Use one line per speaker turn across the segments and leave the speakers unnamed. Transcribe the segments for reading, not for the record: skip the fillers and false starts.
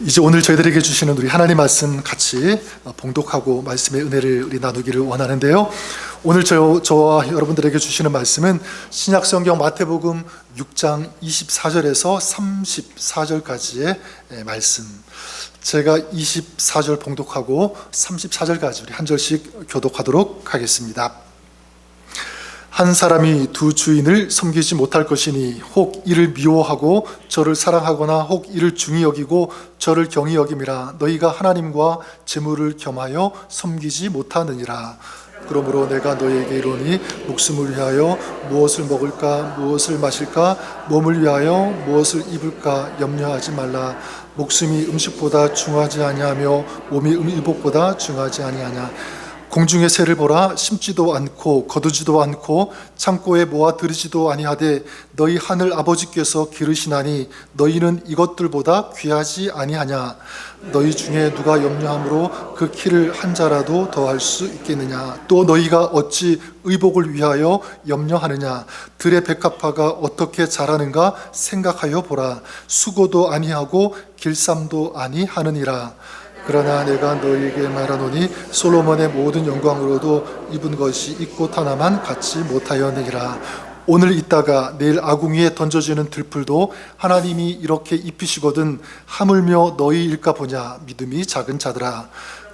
이제 오늘 저희들에게 주시는 우리 하나님 말씀 같이 봉독하고 말씀의 은혜를 우리 나누기를 원하는데요. 오늘 저와 여러분들에게 주시는 말씀은 신약성경 마태복음 6장 24절에서 34절까지의 말씀. 제가 24절 봉독하고 34절까지 우리 한 절씩 교독하도록 하겠습니다. 한 사람이 두 주인을 섬기지 못할 것이니 혹 이를 미워하고 저를 사랑하거나 혹 이를 중히 여기고 저를 경히 여김이라. 너희가 하나님과 재물을 겸하여 섬기지 못하느니라. 그러므로 내가 너희에게 이르노니 목숨을 위하여 무엇을 먹을까 무엇을 마실까, 몸을 위하여 무엇을 입을까 염려하지 말라. 목숨이 음식보다 중하지 아니하며 몸이 의복보다 중하지 아니하냐. 공중의 새를 보라. 심지도 않고 거두지도 않고 창고에 모아 들이지도 아니하되 너희 하늘 아버지께서 기르시나니 너희는 이것들보다 귀하지 아니하냐. 너희 중에 누가 염려함으로 그 키를 한 자라도 더할 수 있겠느냐. 또 너희가 어찌 의복을 위하여 염려하느냐. 들의 백합화가 어떻게 자라는가 생각하여 보라. 수고도 아니하고 길쌈도 아니하느니라. 그러나 내가 너희에게 말하노니 솔로몬의 모든 영광으로도 입은 것이 이 꽃 하나만 갖지 못하였느니라. 오늘 있다가 내일 아궁이에 던져지는 들풀도 하나님이 이렇게 입히시거든 하물며 너희일까 보냐. 믿음이 작은 자들아.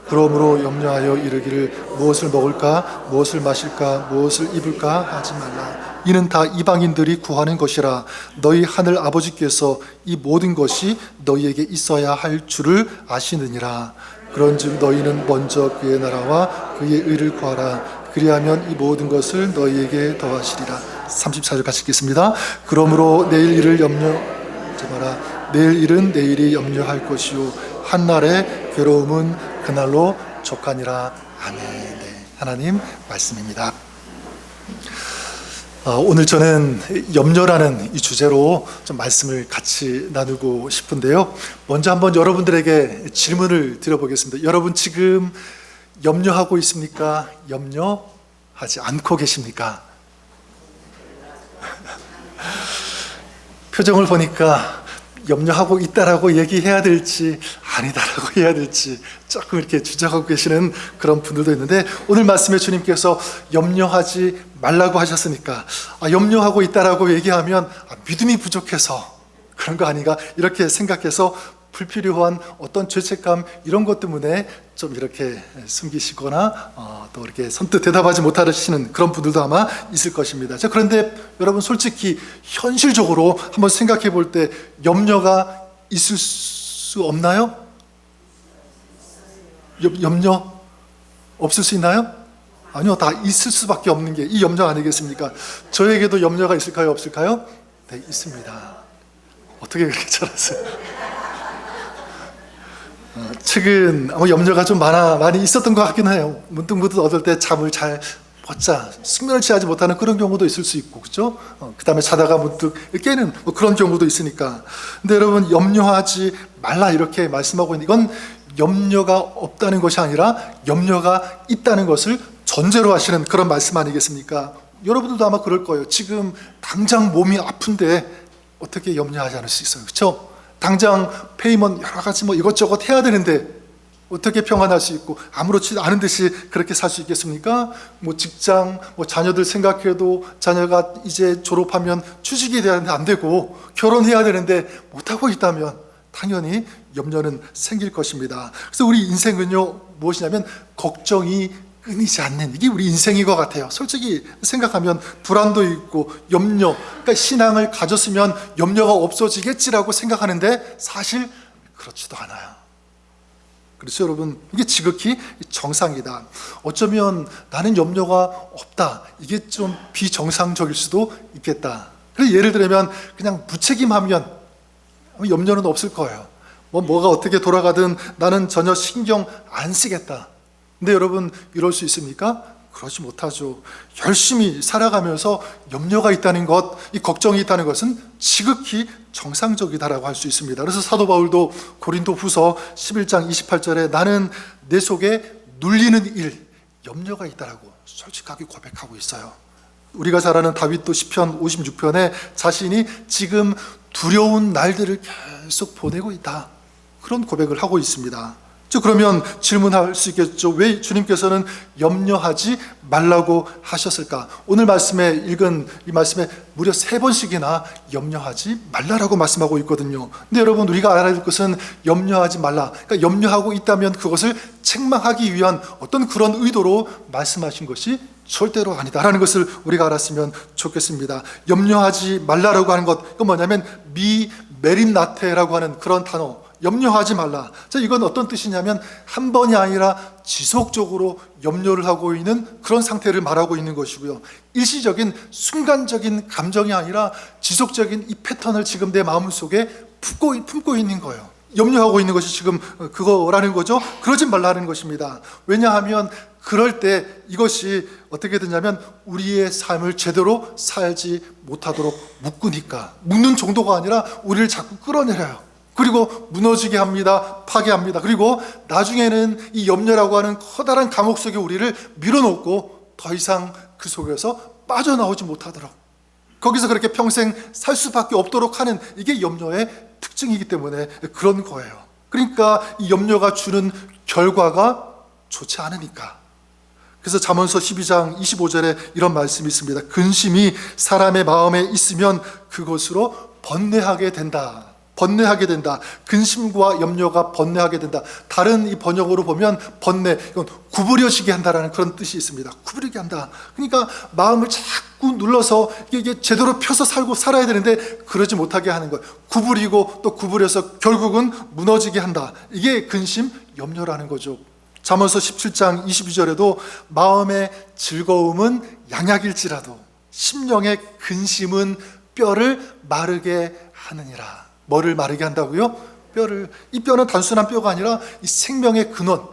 그러므로 염려하여 이르기를 무엇을 먹을까 무엇을 마실까 무엇을 입을까 하지 말라. 이는 다 이방인들이 구하는 것이라. 너희 하늘 아버지께서 이 모든 것이 너희에게 있어야 할 줄을 아시느니라. 그런즉 너희는 먼저 그의 나라와 그의 의를 구하라. 그리하면 이 모든 것을 너희에게 더하시리라. 34절 같이 읽겠습니다. 그러므로 내일 일을 염려하지 마라. 내일 일은 내일이 염려할 것이요 한날의 괴로움은 그날로 족하니라. 아멘. 네, 하나님 말씀입니다. 오늘 저는 염려라는 이 주제로 좀 말씀을 같이 나누고 싶은데요. 먼저 한번 여러분들에게 질문을 드려보겠습니다. 여러분 지금 염려하고 있습니까? 염려하지 않고 계십니까? 표정을 보니까 염려하고 있다라고 얘기해야 될지 아니다라고 해야 될지 조금 이렇게 주저하고 계시는 그런 분들도 있는데, 오늘 말씀에 주님께서 염려하지 말라고 하셨으니까 염려하고 있다라고 얘기하면 믿음이 부족해서 그런 거 아닌가 이렇게 생각해서 불필요한 어떤 죄책감 이런 것 때문에 좀 이렇게 숨기시거나 또 이렇게 선뜻 대답하지 못하시는 그런 분들도 아마 있을 것입니다. 자, 그런데 여러분 솔직히 현실적으로 한번 생각해 볼 때 염려가 있을 수 없나요? 염려 없을 수 있나요? 아니요, 다 있을 수밖에 없는 게 이 염려 아니겠습니까? 저에게도 염려가 있을까요? 없을까요? 네, 있습니다. 어떻게 그렇게 잘하세요? 최근 염려가 좀 많이 있었던 것 같긴 해요. 문득문득 어떨 때 잠을 잘 못 자, 숙면을 취하지 못하는 그런 경우도 있을 수 있고, 그렇죠? 그 다음에 자다가 문득 깨는 그런 경우도 있으니까. 근데 여러분 염려하지 말라 이렇게 말씀하고 있는 이건 염려가 없다는 것이 아니라 염려가 있다는 것을 전제로 하시는 그런 말씀 아니겠습니까? 여러분들도 아마 그럴 거예요. 지금 당장 몸이 아픈데 어떻게 염려하지 않을 수 있어요, 그렇죠? 당장 페이먼 여러 가지 이것저것 해야 되는데 어떻게 평안할 수 있고 아무렇지 않은 듯이 그렇게 살 수 있겠습니까? 직장, 자녀들 생각해도 자녀가 이제 졸업하면 취직이 돼야 되는데 안 되고 결혼해야 되는데 못하고 있다면 당연히 염려는 생길 것입니다. 그래서 우리 인생은요 무엇이냐면 걱정이 끊이지 않는 이게 우리 인생인 것 같아요. 솔직히 생각하면 불안도 있고 염려, 그러니까 신앙을 가졌으면 염려가 없어지겠지라고 생각하는데 사실 그렇지도 않아요. 그렇죠, 여러분? 이게 지극히 정상이다. 어쩌면 나는 염려가 없다, 이게 좀 비정상적일 수도 있겠다. 그래서 예를 들면 그냥 무책임하면 염려는 없을 거예요. 뭐가 어떻게 돌아가든 나는 전혀 신경 안 쓰겠다. 근데 여러분 이럴 수 있습니까? 그러지 못하죠. 열심히 살아가면서 염려가 있다는 것, 이 걱정이 있다는 것은 지극히 정상적이다라고 할 수 있습니다. 그래서 사도 바울도 고린도후서 11장 28절에 나는 내 속에 눌리는 일, 염려가 있다라고 솔직하게 고백하고 있어요. 우리가 잘 아는 다윗도 시편 56편에 자신이 지금 두려운 날들을 계속 보내고 있다, 그런 고백을 하고 있습니다. 그러면 질문할 수 있겠죠. 왜 주님께서는 염려하지 말라고 하셨을까? 오늘 말씀에 읽은 이 말씀에 무려 3번씩이나 염려하지 말라라고 말씀하고 있거든요. 근데 여러분, 우리가 알아야 될 것은 염려하지 말라, 그러니까 염려하고 있다면 그것을 책망하기 위한 어떤 그런 의도로 말씀하신 것이 절대로 아니다라는 것을 우리가 알았으면 좋겠습니다. 염려하지 말라라고 하는 것, 그건 뭐냐면 메림나테라고 하는 그런 단어, 염려하지 말라. 자, 이건 어떤 뜻이냐면 한 번이 아니라 지속적으로 염려를 하고 있는 그런 상태를 말하고 있는 것이고요. 일시적인 순간적인 감정이 아니라 지속적인 이 패턴을 지금 내 마음속에 품고 있는 거예요. 염려하고 있는 것이 지금 그거라는 거죠. 그러지 말라는 것입니다. 왜냐하면 그럴 때 이것이 어떻게 되냐면 우리의 삶을 제대로 살지 못하도록 묶는 정도가 아니라 우리를 자꾸 끌어내려요. 그리고 무너지게 합니다. 파괴합니다. 그리고 나중에는 이 염려라고 하는 커다란 감옥 속에 우리를 밀어놓고 더 이상 그 속에서 빠져나오지 못하도록, 거기서 그렇게 평생 살 수밖에 없도록 하는, 이게 염려의 특징이기 때문에 그런 거예요. 그러니까 이 염려가 주는 결과가 좋지 않으니까. 그래서 잠언서 12장 25절에 이런 말씀이 있습니다. 근심이 사람의 마음에 있으면 그것으로 번뇌하게 된다. 근심과 염려가 번뇌하게 된다. 다른 이 번역으로 보면 번뇌, 이건 구부려지게 한다라는 그런 뜻이 있습니다. 구부리게 한다. 그러니까 마음을 자꾸 눌러서 이게 제대로 펴서 살아야 되는데 그러지 못하게 하는 거예요. 구부리고 또 구부려서 결국은 무너지게 한다. 이게 근심, 염려라는 거죠. 잠언서 17장 22절에도 마음의 즐거움은 양약일지라도 심령의 근심은 뼈를 마르게 하느니라. 뭐를 마르게 한다고요? 뼈를. 이 뼈는 단순한 뼈가 아니라 이 생명의 근원,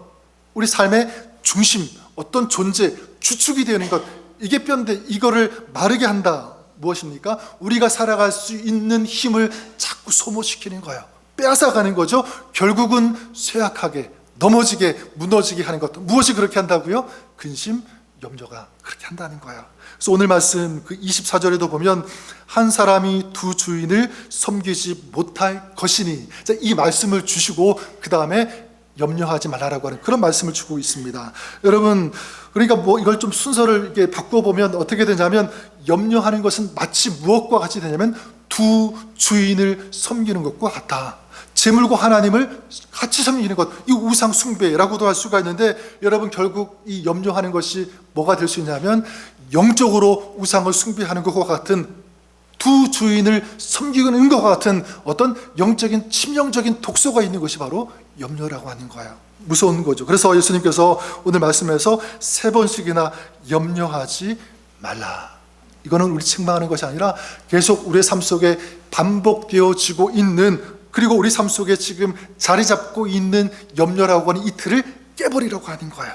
우리 삶의 중심, 어떤 존재, 주축이 되는 것, 이게 뼈인데 이거를 마르게 한다. 무엇입니까? 우리가 살아갈 수 있는 힘을 자꾸 소모시키는 거예요. 빼앗아가는 거죠. 결국은 쇠약하게, 넘어지게, 무너지게 하는 것. 무엇이 그렇게 한다고요? 근심, 염려가 그렇게 한다는 거예요. 그래서 오늘 말씀 그 24절에도 보면 한 사람이 두 주인을 섬기지 못할 것이니, 이 말씀을 주시고 그 다음에 염려하지 말라라고 하는 그런 말씀을 주고 있습니다. 여러분, 그러니까 이걸 좀 순서를 이렇게 바꿔보면 어떻게 되냐면, 염려하는 것은 마치 무엇과 같이 되냐면 두 주인을 섬기는 것과 같다. 재물과 하나님을 같이 섬기는 것, 이 우상 숭배라고도 할 수가 있는데, 여러분, 결국 이 염려하는 것이 뭐가 될 수 있냐면 영적으로 우상을 숭배하는 것과 같은, 두 주인을 섬기는 것과 같은 어떤 영적인 치명적인 독소가 있는 것이 바로 염려라고 하는 거예요. 무서운 거죠. 그래서 예수님께서 오늘 말씀에서 3번씩이나 염려하지 말라. 이거는 우리 책망하는 것이 아니라 계속 우리의 삶 속에 반복되어지고 있는, 그리고 우리 삶 속에 지금 자리 잡고 있는 염려라고 하는 이 틀을 깨버리라고 하는 거예요.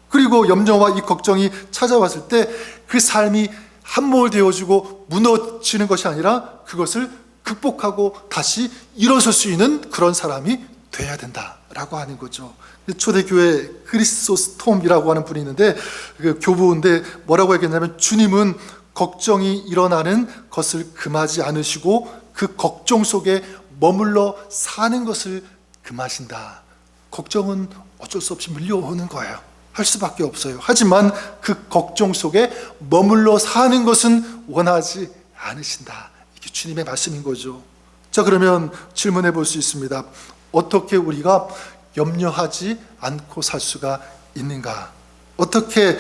그리고 염려와 이 걱정이 찾아왔을 때 그 삶이 함몰 되어지고 무너지는 것이 아니라 그것을 극복하고 다시 일어설 수 있는 그런 사람이 돼야 된다라고 하는 거죠. 초대교회 크리소스톰이라고 하는 분이 있는데, 그 교부인데 뭐라고 얘기했냐면, 주님은 걱정이 일어나는 것을 금하지 않으시고 그 걱정 속에 머물러 사는 것을 금하신다. 걱정은 어쩔 수 없이 밀려오는 거예요. 할 수밖에 없어요. 하지만 그 걱정 속에 머물러 사는 것은 원하지 않으신다. 이게 주님의 말씀인 거죠. 자, 그러면 질문해 볼 수 있습니다. 어떻게 우리가 염려하지 않고 살 수가 있는가? 어떻게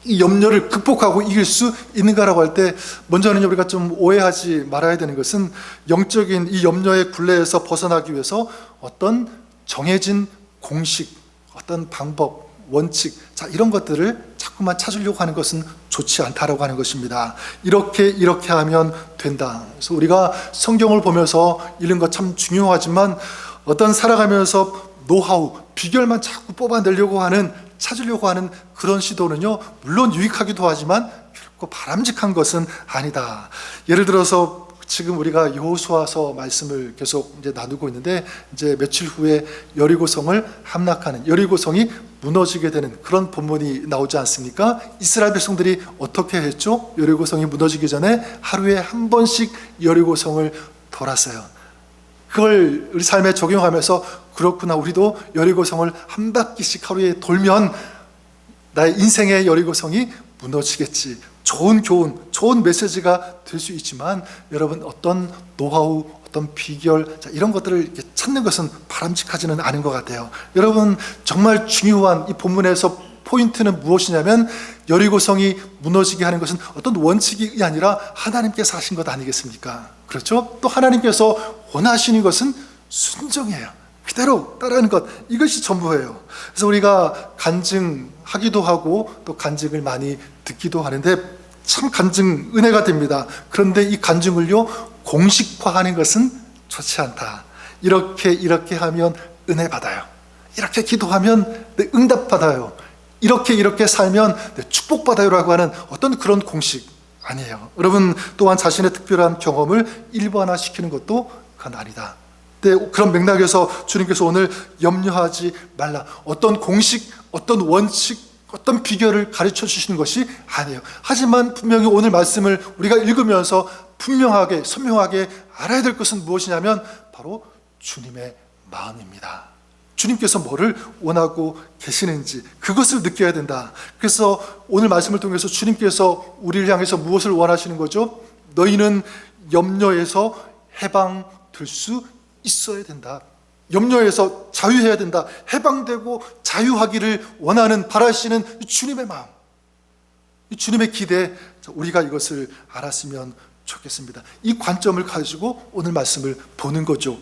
이 염려를 극복하고 이길 수 있는가라고 할 때, 먼저는 우리가 좀 오해하지 말아야 되는 것은, 영적인 이 염려의 굴레에서 벗어나기 위해서 어떤 정해진 공식, 어떤 방법, 원칙, 이런 것들을 자꾸만 찾으려고 하는 것은 좋지 않다라고 하는 것입니다. 이렇게 하면 된다. 그래서 우리가 성경을 보면서 읽는 것 참 중요하지만, 어떤 살아가면서 노하우, 비결만 자꾸 찾으려고 하는 그런 시도는요, 물론 유익하기도 하지만 결코 바람직한 것은 아니다. 예를 들어서 지금 우리가 여호수아서 말씀을 계속 이제 나누고 있는데, 이제 며칠 후에 여리고성을 함락하는, 여리고성이 무너지게 되는 그런 본문이 나오지 않습니까? 이스라엘 백성들이 어떻게 했죠? 여리고성이 무너지기 전에 하루에 한 번씩 여리고성을 돌았어요. 그걸 우리 삶에 적용하면서 그렇구나, 우리도 여리고성을 한 바퀴씩 하루에 돌면 나의 인생의 여리고성이 무너지겠지. 좋은 교훈, 좋은 메시지가 될 수 있지만 여러분, 어떤 노하우, 어떤 비결, 이런 것들을 이렇게 찾는 것은 바람직하지는 않은 것 같아요. 여러분, 정말 중요한 이 본문에서 포인트는 무엇이냐면, 여리고성이 무너지게 하는 것은 어떤 원칙이 아니라 하나님께서 하신 것 아니겠습니까? 그렇죠? 또 하나님께서 원하시는 것은 순종이에요. 그대로 따르는 것, 이것이 전부예요. 그래서 우리가 간증하기도 하고 또 간증을 많이 듣기도 하는데 참 간증 은혜가 됩니다. 그런데 이 간증을요, 공식화하는 것은 좋지 않다. 이렇게 하면 은혜 받아요. 이렇게 기도하면 응답 받아요. 이렇게 살면 축복 받아요라고 하는 어떤 그런 공식 아니에요. 여러분, 또한 자신의 특별한 경험을 일반화시키는 것도 그건 아니다. 그런 맥락에서 주님께서 오늘 염려하지 말라, 어떤 공식, 어떤 원칙, 어떤 비결을 가르쳐 주시는 것이 아니에요. 하지만 분명히 오늘 말씀을 우리가 읽으면서 분명하게, 선명하게 알아야 될 것은 무엇이냐면 바로 주님의 마음입니다. 주님께서 뭐를 원하고 계시는지 그것을 느껴야 된다. 그래서 오늘 말씀을 통해서 주님께서 우리를 향해서 무엇을 원하시는 거죠? 너희는 염려에서 해방될 수 있어야 된다. 염려에서 자유해야 된다. 해방되고 자유하기를 원하는, 바라시는 주님의 마음, 주님의 기대, 우리가 이것을 알았으면 좋겠습니다. 이 관점을 가지고 오늘 말씀을 보는 거죠.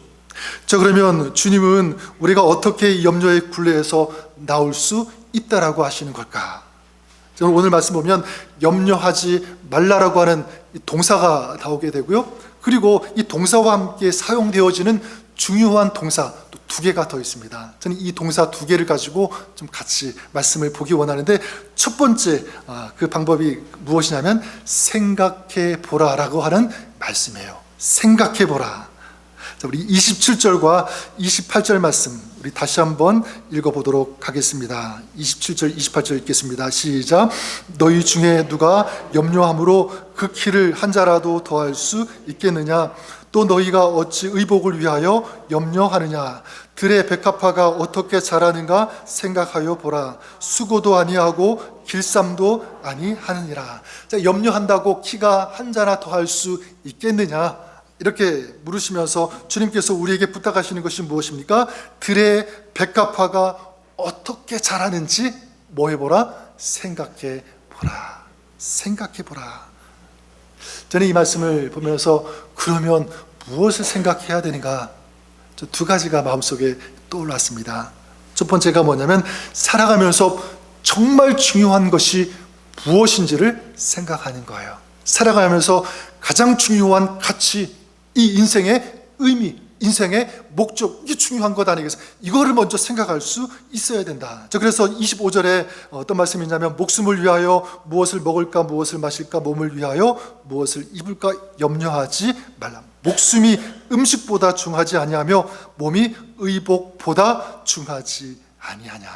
자, 그러면 주님은 우리가 어떻게 이 염려의 굴레에서 나올 수 있다라고 하시는 걸까? 저는 오늘 말씀 보면 염려하지 말라라고 하는 동사가 나오게 되고요, 그리고 이 동사와 함께 사용되어지는 중요한 동사 또 두 개가 더 있습니다. 저는 이 동사 두 개를 가지고 좀 같이 말씀을 보기 원하는데, 첫 번째 그 방법이 무엇이냐면 생각해 보라라고 하는 말씀이에요. 생각해 보라. 자, 우리 27절과 28절 말씀 우리 다시 한번 읽어보도록 하겠습니다. 27절, 28절 읽겠습니다. 시작. 너희 중에 누가 염려함으로 그 키를 한 자라도 더할 수 있겠느냐? 또 너희가 어찌 의복을 위하여 염려하느냐? 들의 백합화가 어떻게 자라는가 생각하여 보라. 수고도 아니하고 길쌈도 아니하느니라. 자, 염려한다고 키가 한 자나 더할 수 있겠느냐? 이렇게 물으시면서 주님께서 우리에게 부탁하시는 것이 무엇입니까? 들의 백합화가 어떻게 자라는지 뭐 해보라? 생각해 보라. 생각해 보라. 저는 이 말씀을 보면서 그러면 무엇을 생각해야 되는가? 저 두 가지가 마음속에 떠올랐습니다. 첫 번째가 뭐냐면 살아가면서 정말 중요한 것이 무엇인지를 생각하는 거예요. 살아가면서 가장 중요한 가치, 이 인생의 의미, 인생의 목적, 이게 중요한 것 아니겠어요? 이거를 먼저 생각할 수 있어야 된다. 그래서 25절에 어떤 말씀이 있냐면 목숨을 위하여 무엇을 먹을까, 무엇을 마실까, 몸을 위하여 무엇을 입을까 염려하지 말라. 목숨이 음식보다 중하지 아니하며 몸이 의복보다 중하지 아니하냐.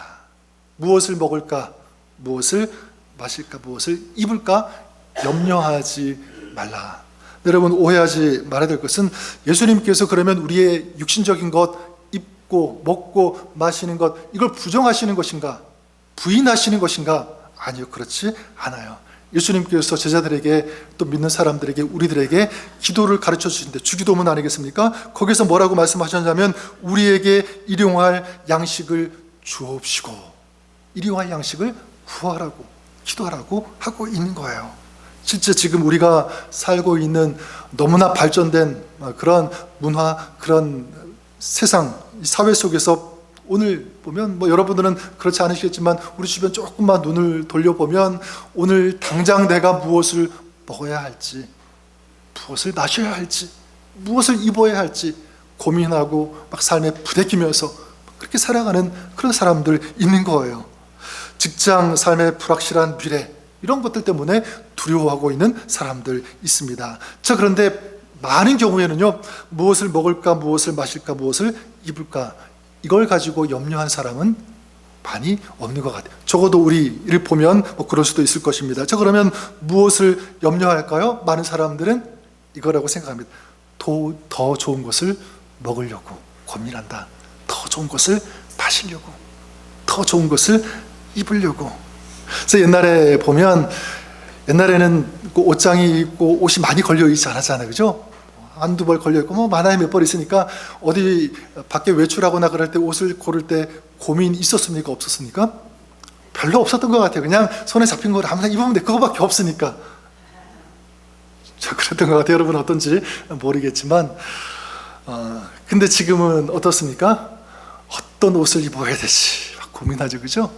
무엇을 먹을까, 무엇을 마실까, 무엇을 입을까 염려하지 말라. 여러분, 오해하지 말아야 될 것은 예수님께서 그러면 우리의 육신적인 것, 입고 먹고 마시는 것, 이걸 부정하시는 것인가, 부인하시는 것인가? 아니요, 그렇지 않아요. 예수님께서 제자들에게, 또 믿는 사람들에게, 우리들에게 기도를 가르쳐 주시는데, 주기도문 아니겠습니까? 거기서 뭐라고 말씀하셨냐면 우리에게 일용할 양식을 주옵시고, 일용할 양식을 구하라고, 기도하라고 하고 있는 거예요. 실제 지금 우리가 살고 있는 너무나 발전된 그런 문화, 그런 세상, 사회 속에서 오늘 보면 여러분들은 그렇지 않으시겠지만 우리 주변 조금만 눈을 돌려보면 오늘 당장 내가 무엇을 먹어야 할지, 무엇을 마셔야 할지, 무엇을 입어야 할지 고민하고 막 삶에 부대끼면서 그렇게 살아가는 그런 사람들 있는 거예요. 직장, 삶의 불확실한 미래, 이런 것들 때문에 두려워하고 있는 사람들 있습니다. 자, 그런데 많은 경우에는요, 무엇을 먹을까, 무엇을 마실까, 무엇을 입을까, 이걸 가지고 염려한 사람은 많이 없는 것 같아요. 적어도 우리를 보면 그럴 수도 있을 것입니다. 자, 그러면 무엇을 염려할까요? 많은 사람들은 이거라고 생각합니다. 더 좋은 것을 먹으려고 고민한다. 더 좋은 것을 마시려고, 더 좋은 것을 입으려고. 그래서 옛날에 보면, 옛날에는 그 옷장이 있고 옷이 많이 걸려 있지 않았잖아요, 그죠? 한두 벌 걸려 있고 뭐 많아야 몇 벌 있으니까 어디 밖에 외출하거나 그럴 때 옷을 고를 때 고민 있었습니까? 없었습니까? 별로 없었던 것 같아요. 그냥 손에 잡힌 걸 아무나 입으면 돼. 그거밖에 없으니까. 저 그랬던 것 같아요. 여러분 어떤지 모르겠지만, 근데 지금은 어떻습니까? 어떤 옷을 입어야 되지 막 고민하죠, 그죠?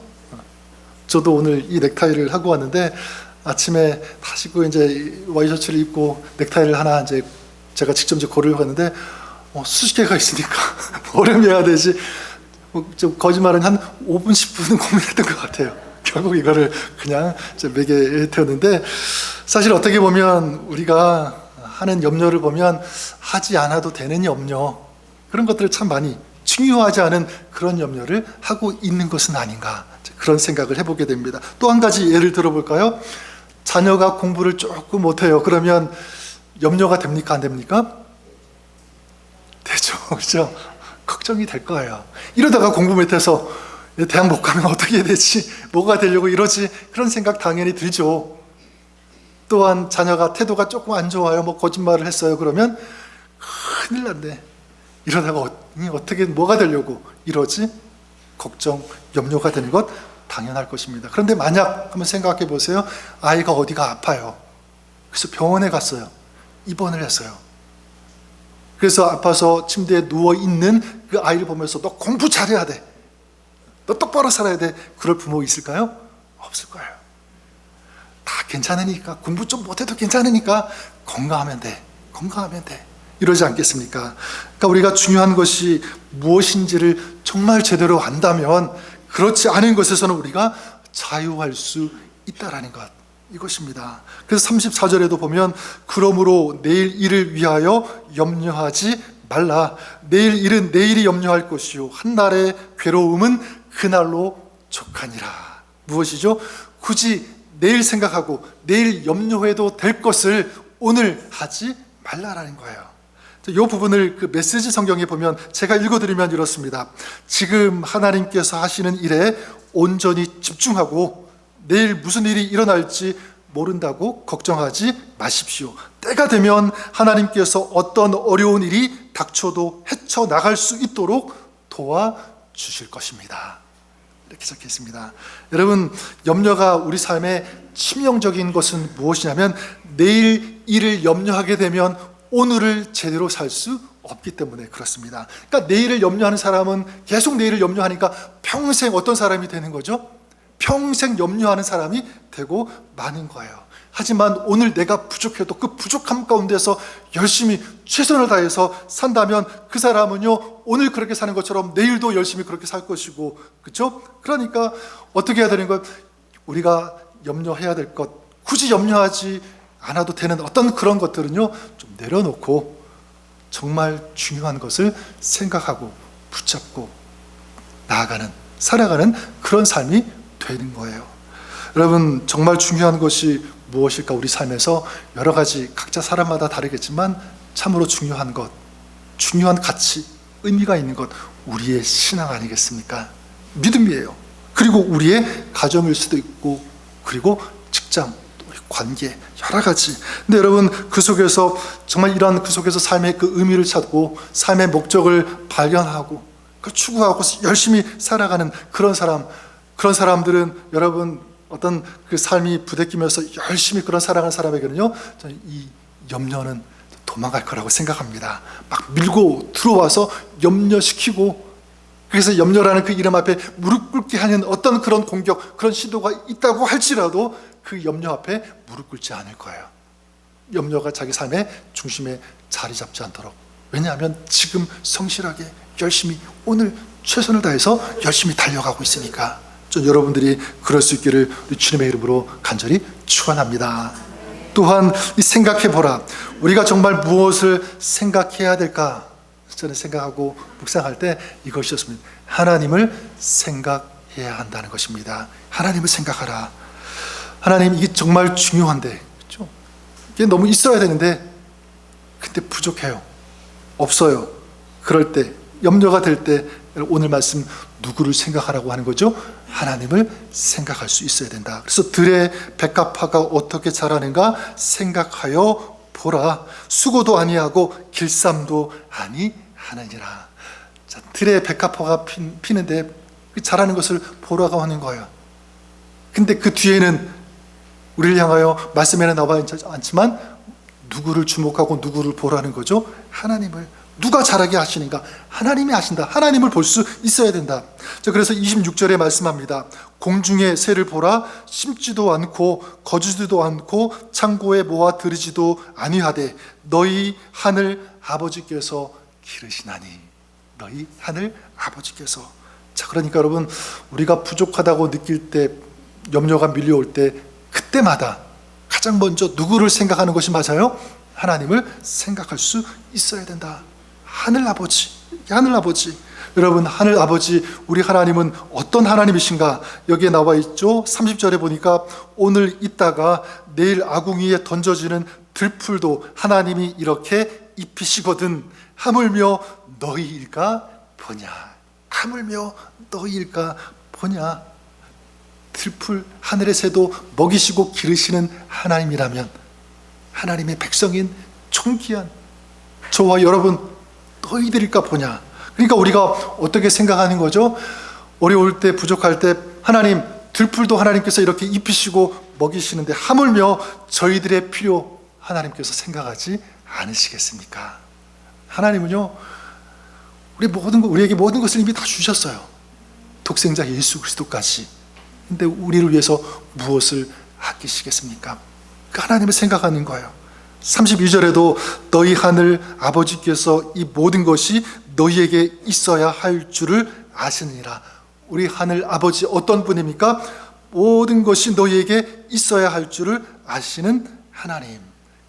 저도 오늘 이 넥타이를 하고 왔는데 아침에 다시고 이제 와이셔츠를 입고 넥타이를 하나 이제 제가 직접 이제 고르려고 했는데 수십 개가 있으니까 뭐를 해야 되지? 좀 거짓말은 한 5분, 10분은 고민했던 것 같아요. 결국 이거를 그냥 매게 되었는데, 사실 어떻게 보면 우리가 하는 염려를 보면 하지 않아도 되는 염려, 그런 것들을 참 많이 중요하지 않은 그런 염려를 하고 있는 것은 아닌가, 그런 생각을 해보게 됩니다. 또 한 가지 예를 들어볼까요? 자녀가 공부를 조금 못해요. 그러면 염려가 됩니까? 안 됩니까? 되죠. 그렇죠? 걱정이 될 거예요. 이러다가 공부 못해서 대학 못 가면 어떻게 해야 되지? 뭐가 되려고 이러지? 그런 생각 당연히 들죠. 또한 자녀가 태도가 조금 안 좋아요. 뭐 거짓말을 했어요. 그러면 큰일 났네. 이러다가 어떻게 뭐가 되려고 이러지? 걱정, 염려가 되는 것 당연할 것입니다. 그런데 만약 한번 생각해 보세요. 아이가 어디가 아파요. 그래서 병원에 갔어요. 입원을 했어요. 그래서 아파서 침대에 누워있는 그 아이를 보면서 너 공부 잘해야 돼, 너 똑바로 살아야 돼, 그럴 부모 있을까요? 없을 거예요. 다 괜찮으니까, 공부 좀 못해도 괜찮으니까 건강하면 돼, 건강하면 돼, 이러지 않겠습니까? 그러니까 우리가 중요한 것이 무엇인지를 정말 제대로 안다면 그렇지 않은 것에서는 우리가 자유할 수 있다라는 것, 이것입니다. 그래서 34절에도 보면 그러므로 내일 일을 위하여 염려하지 말라. 내일 일은 내일이 염려할 것이요 한날의 괴로움은 그날로 족하니라. 무엇이죠? 굳이 내일 생각하고 내일 염려해도 될 것을 오늘 하지 말라라는 거예요. 이 부분을 그 메시지 성경에 보면 제가 읽어드리면 이렇습니다. 지금 하나님께서 하시는 일에 온전히 집중하고 내일 무슨 일이 일어날지 모른다고 걱정하지 마십시오. 때가 되면 하나님께서 어떤 어려운 일이 닥쳐도 헤쳐나갈 수 있도록 도와주실 것입니다. 이렇게 적혀 있습니다. 여러분, 염려가 우리 삶에 치명적인 것은 무엇이냐면 내일 일을 염려하게 되면 오늘을 제대로 살 수 없기 때문에 그렇습니다. 그러니까 내일을 염려하는 사람은 계속 내일을 염려하니까 평생 어떤 사람이 되는 거죠? 평생 염려하는 사람이 되고 마는 거예요. 하지만 오늘 내가 부족해도 그 부족함 가운데서 열심히 최선을 다해서 산다면 그 사람은요, 오늘 그렇게 사는 것처럼 내일도 열심히 그렇게 살 것이고, 그렇죠? 그러니까 어떻게 해야 되는 것? 우리가 염려해야 될 것, 굳이 염려하지 않아도 되는 어떤 그런 것들은요, 좀 내려놓고 정말 중요한 것을 생각하고 붙잡고 나아가는, 살아가는 그런 삶이 되는 거예요. 여러분, 정말 중요한 것이 무엇일까? 우리 삶에서 여러 가지 각자 사람마다 다르겠지만 참으로 중요한 것, 중요한 가치, 의미가 있는 것, 우리의 신앙 아니겠습니까? 믿음이에요. 그리고 우리의 가정일 수도 있고, 그리고 직장, 관계, 여러 가지. 근데 여러분, 그 속에서 정말 이러한 그 속에서 삶의 그 의미를 찾고 삶의 목적을 발견하고 그 추구하고 열심히 살아가는 그런 사람들은 여러분, 어떤 그 삶이 부대끼면서 열심히 그런 살아가는 사람에게는요, 저는 이 염려는 도망갈 거라고 생각합니다. 막 밀고 들어와서 염려시키고, 그래서 염려라는 그 이름 앞에 무릎 꿇게 하는 어떤 그런 공격, 그런 시도가 있다고 할지라도 그 염려 앞에 무릎 꿇지 않을 거예요. 염려가 자기 삶의 중심에 자리 잡지 않도록. 왜냐하면 지금 성실하게 열심히 오늘 최선을 다해서 열심히 달려가고 있으니까. 전 여러분들이 그럴 수 있기를 우리 주님의 이름으로 간절히 축원합니다. 또한 이 생각해보라. 우리가 정말 무엇을 생각해야 될까? 저는 생각하고 묵상할 때 이것이었습니다. 하나님을 생각해야 한다는 것입니다. 하나님을 생각하라. 하나님, 이게 정말 중요한데, 그렇죠? 이게 너무 있어야 되는데 근데 부족해요. 없어요. 그럴 때, 염려가 될 때 오늘 말씀 누구를 생각하라고 하는 거죠? 하나님을 생각할 수 있어야 된다. 그래서 들의 백합화가 어떻게 자라는가 생각하여 보라. 수고도 아니하고 길쌈도 아니하느니라. 자, 들의 백합화가 피는데 자라는 것을 보라고 하는 거예요. 근데 그 뒤에는 우리를 향하여 말씀에는 나와 있지 않지만 누구를 주목하고 누구를 보라는 거죠? 하나님을. 누가 자라게 하시는가? 하나님이 하신다. 하나님을 볼 수 있어야 된다. 자, 그래서 26절에 말씀합니다. 공중의 새를 보라. 심지도 않고 거두지도 않고 창고에 모아 들이지도 아니하되 너희 하늘 아버지께서 기르시나니. 너희 하늘 아버지께서. 자, 그러니까 여러분, 우리가 부족하다고 느낄 때, 염려가 밀려올 때, 그때마다 가장 먼저 누구를 생각하는 것이 맞아요? 하나님을 생각할 수 있어야 된다. 하늘 아버지, 하늘 아버지. 여러분, 하늘 아버지, 우리 하나님은 어떤 하나님이신가? 여기에 나와 있죠. 30절에 보니까 오늘 있다가 내일 아궁이에 던져지는 들풀도 하나님이 이렇게 입히시거든. 하물며 너희일까 보냐. 하물며 너희일까 보냐. 들풀, 하늘의 새도 먹이시고 기르시는 하나님이라면 하나님의 백성인 존귀한 저와 여러분 너희들일까 보냐. 그러니까 우리가 어떻게 생각하는 거죠? 어려울 때, 부족할 때 하나님, 들풀도 하나님께서 이렇게 입히시고 먹이시는데 하물며 저희들의 필요 하나님께서 생각하지 않으시겠습니까? 하나님은요, 우리에게 모든 것을 이미 다 주셨어요. 독생자 예수 그리스도까지. 근데 우리를 위해서 무엇을 아끼시겠습니까? 그 하나님을 생각하는 거예요. 32절에도 너희 하늘 아버지께서 이 모든 것이 너희에게 있어야 할 줄을 아시느니라. 우리 하늘 아버지 어떤 분입니까? 모든 것이 너희에게 있어야 할 줄을 아시는 하나님.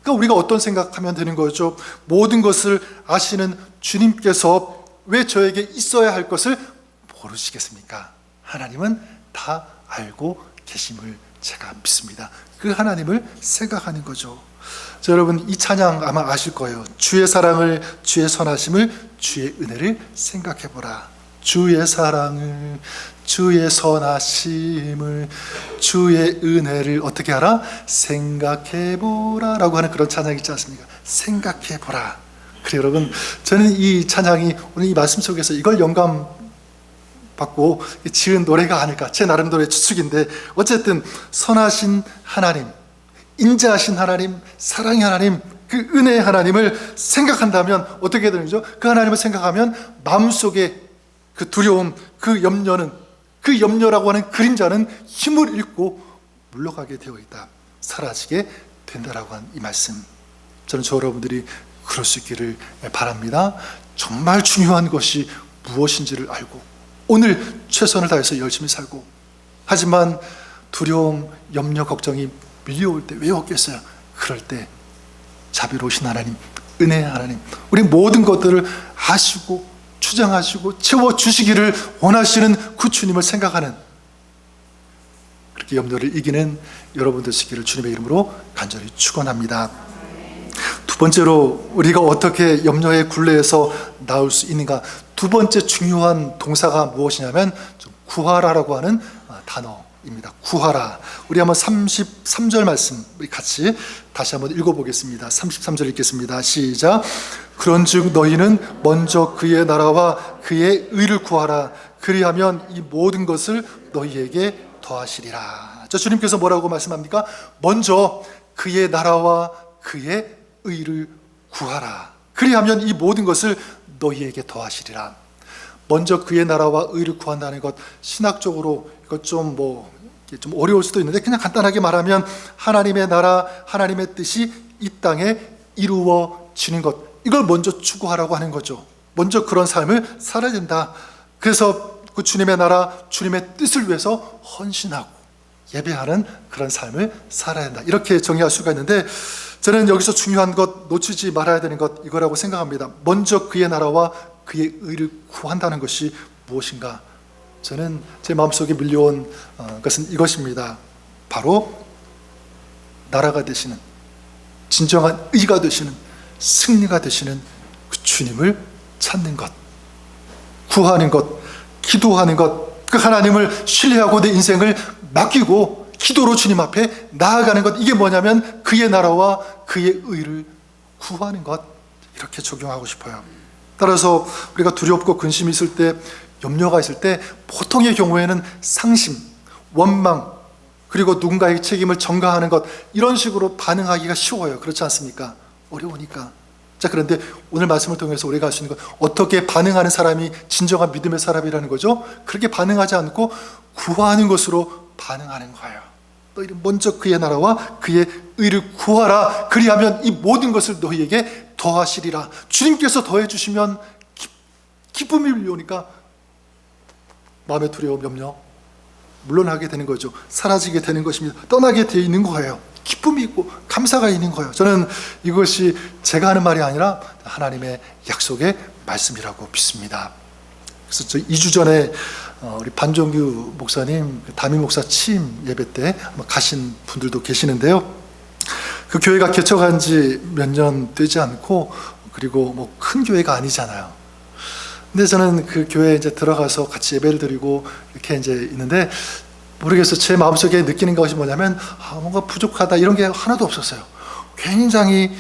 그러니까 우리가 어떤 생각하면 되는 거죠? 모든 것을 아시는 주님께서 왜 저에게 있어야 할 것을 모르시겠습니까? 하나님은 다 알고 계심을 제가 믿습니다. 그 하나님을 생각하는 거죠. 자, 여러분, 이 찬양 아마 아실 거예요. 주의 사랑을, 주의 선하심을, 주의 은혜를 생각해보라. 주의 사랑을, 주의 선하심을, 주의 은혜를 어떻게 하라? 생각해보라 라고 하는 그런 찬양이 있지 않습니까? 생각해보라. 그래, 여러분, 저는 이 찬양이 오늘 이 말씀 속에서 이걸 영감 받고 지은 노래가 아닐까. 제 나름대로의 추측인데, 어쨌든 선하신 하나님, 인자하신 하나님, 사랑의 하나님, 그 은혜의 하나님을 생각한다면 어떻게 되는죠? 그 하나님을 생각하면 마음속에 그 두려움, 그 염려는, 그 염려라고 하는 그림자는 힘을 잃고 물러가게 되어 있다. 사라지게 된다라고 한 이 말씀, 저는 저 여러분들이 그럴 수 있기를 바랍니다. 정말 중요한 것이 무엇인지를 알고 오늘 최선을 다해서 열심히 살고, 하지만 두려움, 염려, 걱정이 밀려올 때 왜 없겠어요? 그럴 때 자비로우신 하나님, 은혜의 하나님, 우리 모든 것들을 아시고 주장하시고 채워주시기를 원하시는 그 주님을 생각하는, 그렇게 염려를 이기는 여러분 되시기를 주님의 이름으로 간절히 축원합니다. 두 번째로 우리가 어떻게 염려의 굴레에서 나올 수 있는가? 두 번째 중요한 동사가 무엇이냐면 구하라라고 하는 단어입니다. 구하라. 우리 한번 33절 말씀 우리 같이 다시 한번 읽어보겠습니다. 33절 읽겠습니다. 시작. 그런즉 너희는 먼저 그의 나라와 그의 의를 구하라. 그리하면 이 모든 것을 너희에게 더하시리라. 저 주님께서 뭐라고 말씀합니까? 먼저 그의 나라와 그의 의를 구하라. 그리하면 이 모든 것을 너희에게 더하시리라. 먼저 그의 나라와 의를 구한다는 것, 신학적으로 이것 좀 어려울 수도 있는데 그냥 간단하게 말하면 하나님의 나라, 하나님의 뜻이 이 땅에 이루어지는 것, 이걸 먼저 추구하라고 하는 거죠. 먼저 그런 삶을 살아야 된다. 그래서 그 주님의 나라, 주님의 뜻을 위해서 헌신하고 예배하는 그런 삶을 살아야 된다. 이렇게 정의할 수가 있는데, 저는 여기서 중요한 것, 놓치지 말아야 되는 것, 이거라고 생각합니다. 먼저 그의 나라와 그의 의를 구한다는 것이 무엇인가? 저는 제 마음속에 밀려온 것은 이것입니다. 바로 나라가 되시는, 진정한 의가 되시는, 승리가 되시는 그 주님을 찾는 것, 구하는 것, 기도하는 것, 그 하나님을 신뢰하고 내 인생을 맡기고 기도로 주님 앞에 나아가는 것, 이게 뭐냐면 그의 나라와 그의 의를 구하는 것, 이렇게 적용하고 싶어요. 따라서 우리가 두렵고 근심이 있을 때, 염려가 있을 때 보통의 경우에는 상심, 원망, 그리고 누군가의 책임을 전가하는 것, 이런 식으로 반응하기가 쉬워요. 그렇지 않습니까? 어려우니까. 자, 그런데 오늘 말씀을 통해서 우리가 알 수 있는 것, 어떻게 반응하는 사람이 진정한 믿음의 사람이라는 거죠? 그렇게 반응하지 않고 구하는 것으로 반응하는 거예요. 너희는 먼저 그의 나라와 그의 의를 구하라. 그리하면 이 모든 것을 너희에게 더하시리라. 주님께서 더해 주시면 기쁨이 밀려오니까 마음의 두려움, 염려 물러나게 되는 거죠. 사라지게 되는 것입니다. 떠나게 되어 있는 거예요. 기쁨이 있고 감사가 있는 거예요. 저는 이것이 제가 하는 말이 아니라 하나님의 약속의 말씀이라고 믿습니다. 그래서 저 2주 전에 우리 반종규 목사님 담임 목사 취임 예배 때 가신 분들도 계시는데요. 그 교회가 개척한 지 몇 년 되지 않고, 그리고 뭐 큰 교회가 아니잖아요. 근데 저는 그 교회에 이제 들어가서 같이 예배를 드리고 이렇게 이제 있는데, 모르겠어요. 제 마음속에 느끼는 것이 뭐냐면, 뭔가 부족하다, 이런 게 하나도 없었어요. 굉장히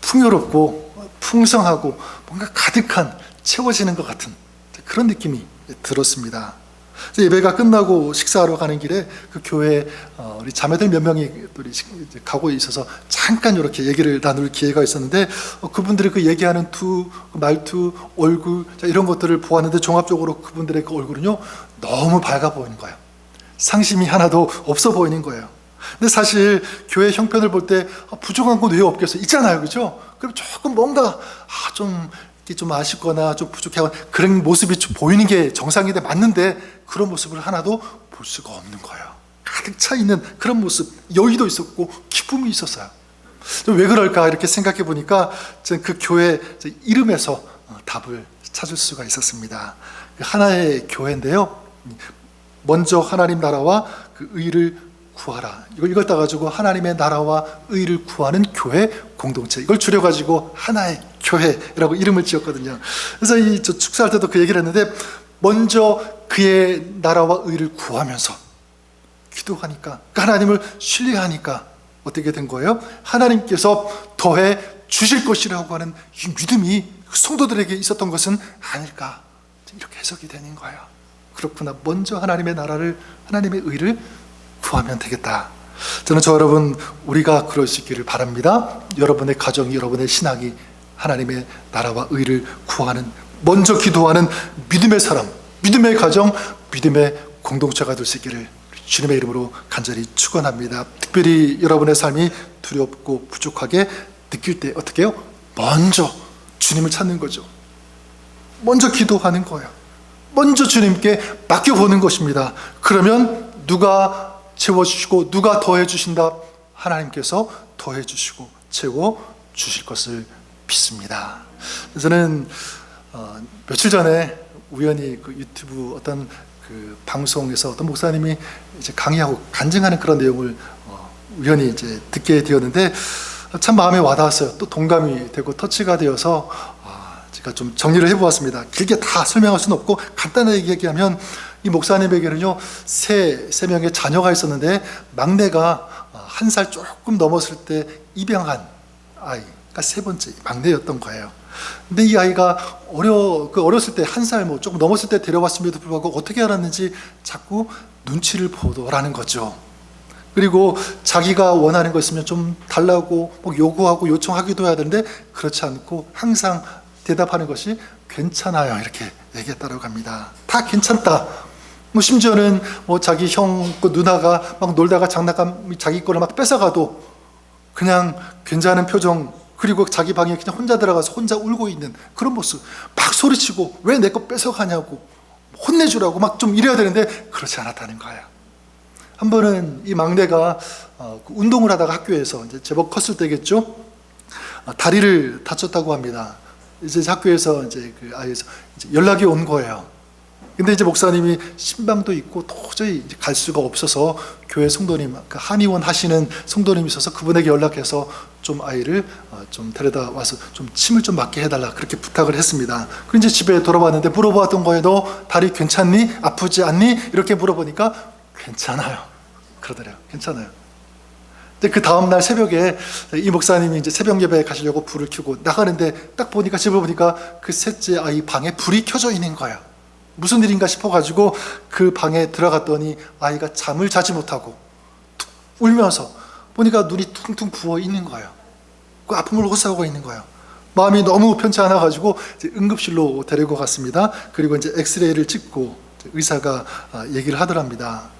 풍요롭고 풍성하고 뭔가 가득한, 채워지는 것 같은 그런 느낌이 들었습니다. 예배가 끝나고 식사하러 가는 길에 그 교회에 우리 자매들 몇 명이 가고 있어서 잠깐 이렇게 얘기를 나눌 기회가 있었는데, 그분들이 그 얘기하는 말투, 얼굴, 이런 것들을 보았는데, 종합적으로 그분들의 그 얼굴은요 너무 밝아 보이는 거예요. 상심이 하나도 없어 보이는 거예요. 근데 사실 교회 형편을 볼 때 부족한 건 왜 없겠어요? 있잖아요, 그죠? 그럼 조금 뭔가 좀 아쉽거나 좀 부족하거나 그런 모습이 좀 보이는 게 정상인데 맞는데, 그런 모습을 하나도 볼 수가 없는 거예요. 가득 차 있는 그런 모습, 여유도 있었고 기쁨이 있었어요. 왜 그럴까 이렇게 생각해 보니까 그 교회 이름에서 답을 찾을 수가 있었습니다. 하나의 교회인데요, 먼저 하나님 나라와 그 의를 구하라, 이걸 읽었다가지고 하나님의 나라와 의를 구하는 교회 공동체, 이걸 줄여가지고 하나의 교회라고 이름을 지었거든요. 그래서 저 축사할 때도 그 얘기를 했는데, 먼저 그의 나라와 의를 구하면서 기도하니까, 하나님을 신뢰하니까 어떻게 된 거예요? 하나님께서 더해 주실 것이라고 하는 이 믿음이 성도들에게 있었던 것은 아닐까, 이렇게 해석이 되는 거예요. 그렇구나, 먼저 하나님의 나라를, 하나님의 의를 구하면 되겠다. 저는 여러분, 우리가 그럴 수 있기를 바랍니다. 여러분의 가정이, 여러분의 신앙이 하나님의 나라와 의를 구하는, 먼저 기도하는 믿음의 사람, 믿음의 가정, 믿음의 공동체가 될 수 있기를 주님의 이름으로 간절히 축원합니다. 특별히 여러분의 삶이 두렵고 부족하게 느낄 때 어떻게 해요? 먼저 주님을 찾는 거죠. 먼저 기도하는 거예요. 먼저 주님께 맡겨보는 것입니다. 그러면 누가 채워주시고 누가 더해주신다? 하나님께서 더해주시고 채워주실 것을 믿습니다. 저는 며칠 전에 우연히 그 유튜브 어떤 그 방송에서 어떤 목사님이 이제 강의하고 간증하는 그런 내용을 우연히 이제 듣게 되었는데, 참 마음에 와닿았어요. 또 동감이 되고 터치가 되어서 제가 좀 정리를 해보았습니다. 길게 다 설명할 수는 없고 간단하게 얘기하면, 이 목사님에게는요 세 명의 자녀가 있었는데, 막내가 1살 조금 넘었을 때 입양한 아이가 세 번째 막내였던 거예요. 근데 이 아이가 어렸을 때 1살 뭐 조금 넘었을 때 데려왔음에도 불구하고 어떻게 알았는지 자꾸 눈치를 보더라는 거죠. 그리고 자기가 원하는 거 있으면 좀 달라고 뭐 요구하고 요청하기도 해야 되는데, 그렇지 않고 항상 대답하는 것이 괜찮아요, 이렇게 얘기했다고 합니다. 다 괜찮다. 뭐 심지어는 뭐 자기 형, 그 누나가 막 놀다가 장난감 자기 거를 막 뺏어가도 그냥 괜찮은 표정, 그리고 자기 방에 그냥 혼자 들어가서 혼자 울고 있는 그런 모습, 막 소리치고 왜 내 거 뺏어가냐고 혼내주라고 막 좀 이래야 되는데 그렇지 않았다는 거예요. 한 번은 이 막내가 운동을 하다가 학교에서 이제 제법 컸을 때겠죠, 다리를 다쳤다고 합니다. 이제 학교에서 이제 그 아이에서 이제 연락이 온 거예요. 근데 이제 목사님이 신방도 있고 도저히 이제 갈 수가 없어서 교회 성도님, 그 한의원 하시는 성도님이 있어서 그분에게 연락해서 좀 아이를 좀 데려다 와서 좀 침을 좀 맞게 해달라 그렇게 부탁을 했습니다. 그리고 이제 집에 돌아왔는데 물어봤던 거에 너 다리 괜찮니? 아프지 않니? 이렇게 물어보니까 괜찮아요. 그러더래요. 괜찮아요. 근데 그 다음날 새벽에 이 목사님이 이제 새벽 예배에 가시려고 불을 켜고 나가는데 딱 보니까 집을 보니까 그 셋째 아이 방에 불이 켜져 있는 거예요. 무슨 일인가 싶어가지고 그 방에 들어갔더니 아이가 잠을 자지 못하고 울면서 보니까 눈이 퉁퉁 부어 있는 거예요. 그 아픔을 호소하고 있는 거예요. 마음이 너무 편치 않아가지고 이제 응급실로 데리고 갔습니다. 그리고 이제 엑스레이를 찍고 의사가 얘기를 하더랍니다.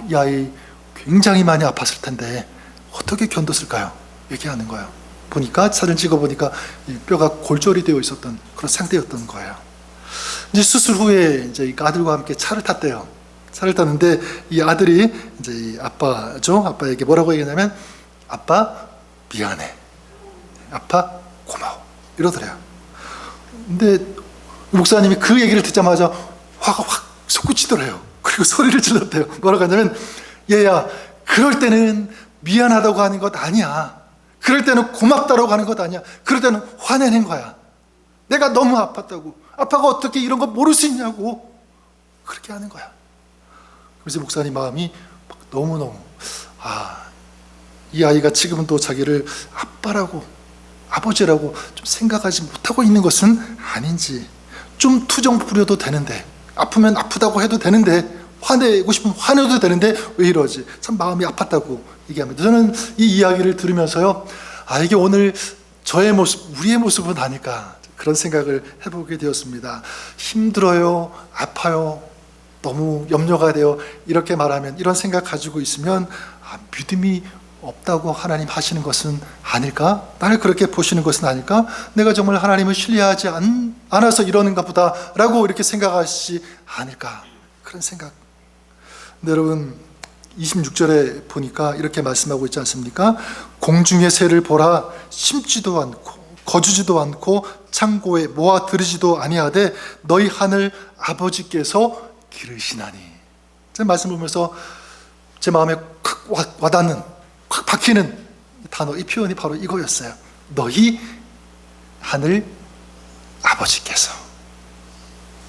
이 아이 굉장히 많이 아팠을 텐데 어떻게 견뎠을까요? 얘기하는 거예요. 보니까 사진 찍어보니까 이 뼈가 골절이 되어 있었던 그런 상태였던 거예요. 이제 수술 후에 이제 이 아들과 함께 차를 탔대요. 차를 탔는데 이 아들이 이제 이 아빠죠. 아빠에게 뭐라고 얘기하냐면 아빠 미안해. 아빠 고마워. 이러더래요. 근데 목사님이 그 얘기를 듣자마자 화가 확 솟구치더래요. 그리고 소리를 질렀대요. 뭐라고 하냐면 얘야, 그럴 때는 미안하다고 하는 것 아니야. 그럴 때는 고맙다고 하는 것 아니야. 그럴 때는 화내는 거야. 내가 너무 아팠다고. 아빠가 어떻게 이런 거 모를 수 있냐고. 그렇게 하는 거야. 그래서 목사님 마음이 너무너무 이 아이가 지금은 또 자기를 아빠라고 아버지라고 좀 생각하지 못하고 있는 것은 아닌지, 좀 투정 부려도 되는데, 아프면 아프다고 해도 되는데, 화내고 싶으면 화내도 되는데 왜 이러지? 참 마음이 아팠다고 얘기합니다. 저는 이 이야기를 들으면서요, 이게 오늘 저의 모습, 우리의 모습은 아닐까, 그런 생각을 해보게 되었습니다. 힘들어요, 아파요, 너무 염려가 돼요, 이렇게 말하면, 이런 생각 가지고 있으면 믿음이 없다고 하나님 하시는 것은 아닐까? 나를 그렇게 보시는 것은 아닐까? 내가 정말 하나님을 신뢰하지 않아서 이러는가 보다 라고 이렇게 생각하시지 않을까? 그런 생각. 근데 여러분 26절에 보니까 이렇게 말씀하고 있지 않습니까? 공중의 새를 보라, 심지도 않고 거주지도 않고 창고에 모아 들이지도 아니하되 너희 하늘 아버지께서 기르시나니. 제 말씀 보면서 제 마음에 콱 와닿는, 확 박히는 단어, 이 표현이 바로 이거였어요. 너희 하늘 아버지께서.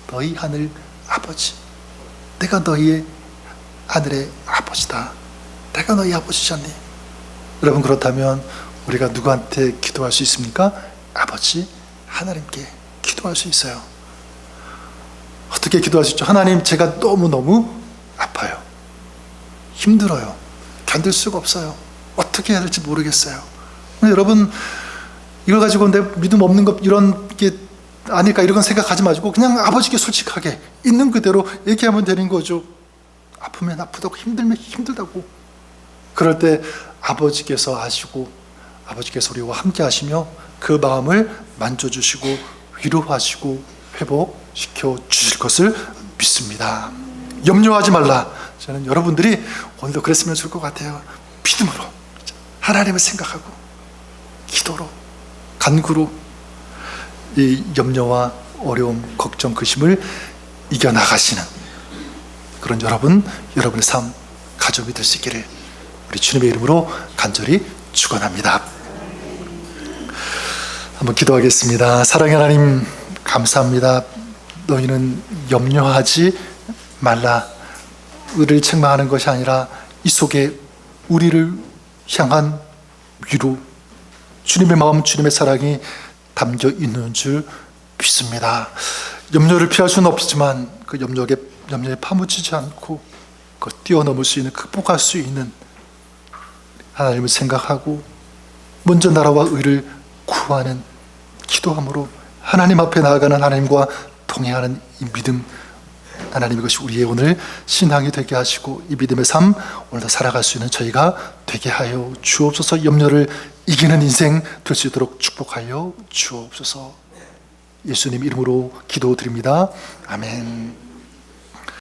너희 하늘 아버지. 내가 너희의 하늘의 아버지다. 내가 너희 아버지잖니. 여러분, 그렇다면 우리가 누구한테 기도할 수 있습니까? 아버지 하나님께 기도할 수 있어요. 어떻게 기도할 수 있죠? 하나님, 제가 너무너무 아파요. 힘들어요. 견딜 수가 없어요. 어떻게 해야 될지 모르겠어요. 여러분, 이걸 가지고 내 믿음 없는 것 이런 게 아닐까 이런 생각하지 마시고 그냥 아버지께 솔직하게 있는 그대로 얘기하면 되는 거죠. 아프면 아프다고, 힘들면 힘들다고. 그럴 때 아버지께서 아시고 아버지께서 우리와 함께 하시며 그 마음을 만져주시고 위로하시고 회복시켜 주실 것을 믿습니다. 염려하지 말라. 저는 여러분들이 오늘도 그랬으면 좋을 것 같아요. 믿음으로, 하나님을 생각하고 기도로, 간구로 이 염려와 어려움, 걱정, 근심을 이겨나가시는 그런 여러분의 삶, 가족이 될 수 있기를 우리 주님의 이름으로 간절히 축원합니다. 한번 기도하겠습니다. 사랑의 하나님, 감사합니다. 너희는 염려하지 말라. 우리를 책망하는 것이 아니라 이 속에 우리를 향한 위로, 주님의 마음, 주님의 사랑이 담겨 있는 줄 믿습니다. 염려를 피할 수는 없지만 그 염려에 파묻히지 않고 그걸 뛰어넘을 수 있는, 극복할 수 있는 하나님을 생각하고 먼저 나라와 의를 구하는 기도함으로 하나님 앞에 나아가는 하나님과 동행하는 이 믿음, 하나님, 이것이 우리의 오늘 신앙이 되게 하시고 이 믿음의 삶 오늘도 살아갈 수 있는 저희가 되게 하여 주옵소서. 염려를 이기는 인생 될 수 있도록 축복하여 주옵소서. 예수님 이름으로 기도드립니다. 아멘.